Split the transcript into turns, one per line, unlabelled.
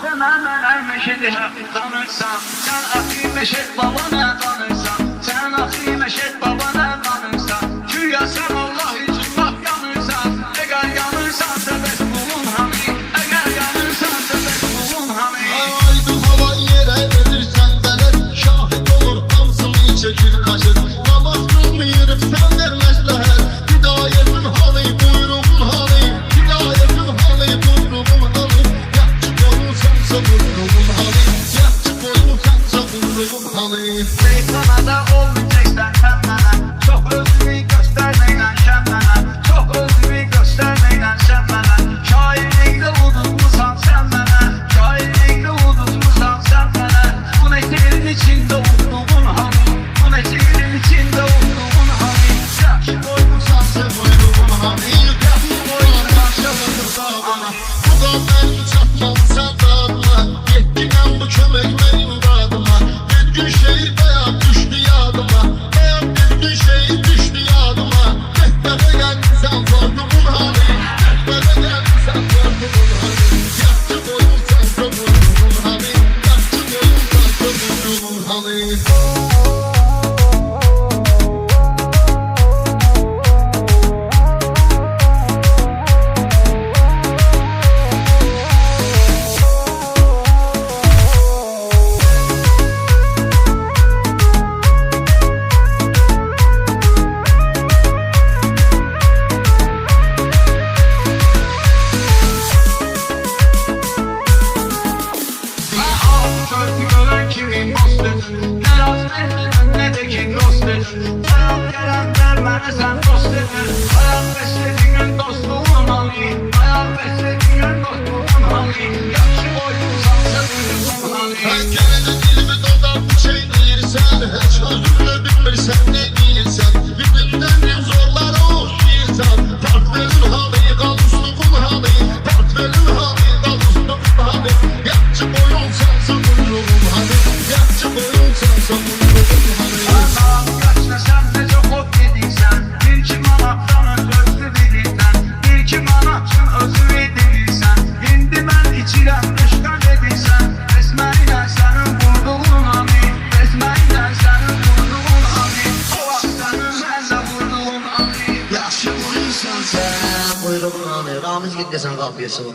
Hemen meşedi tanırsan, sen akı meşet babana tanırsan, sen akı meşet babana tanırsan, güya sen Allah için bak yanırsan, eğer yanırsan sebep bulun hani, eğer yanırsan sebep bulun hani.
Aydı hava yere verirsen beler, şahit olur hamsını çekir kaşır. Namaz kılmayırıp sen vermezler, hidayetin halı buyruğun halı, hidayetin halı buyruğun halı. Yakçı boyun sense buyruğun halı, yakçı boyun sense buyruğun halı.
Sana da olmayacaksan sen bana, çok özümü göstermeyle sen bana, çok özümü göstermeyle sen bana. Şairlikte unutmuşsan sen bana, şairlikte unutmuşsan sen bana. Bu neşenin içinde olduğun hani, bu neşenin içinde olduğun hani. Yakşı boyun
Sense buyruğun halı, yakçı boyun sense buyruğun halı. Bu da ben çatmam sen dağıma, yettinen bu kömek benim dağıma. Bir gün şehir dayak düştü yadıma, dayak bir gün şehir düştü yadıma. Mehmet'e geldi sen sorduğun halı, Mehmet'e geldi sen sorduğun halı. Yaktı boyun sense buyruğun halı, yaktı boyun sense buyruğun halı.
Sözü gören kimin dostudur, ne rast edilir ne de ki dostudur. Hayat gelen dermeni sen dostudur, hayat beslediğin dostluğun hali, hayat beslediğin dostluğun hali. Yakşı boyunsan sevdiğin hali.
Pencerede dilimi dodar bu şey değilsen, hiç özürlü bilmirsen ne değilsen. Birbirinden zorlar o insan, partverin halı, kalusluğun halı, partverin halı, kalusluğun halı. Yakçı boyun sense buyruğun halı, yakçı boyun sense buyruğun halı.
Allah'ım kaçta sen de çok ot dediysen, bir iki manattan özür diliysen, bir iki manatçın özür ediliysen, hindi ben içilen kışkan dediysen, resmeyle senin vurduğun hani, resmeyle senin vurduğun hani, o senin elle vurduğun hani.
Yakçı boyun sense buyruğun halı. Ramiz git desen kapıyorsun.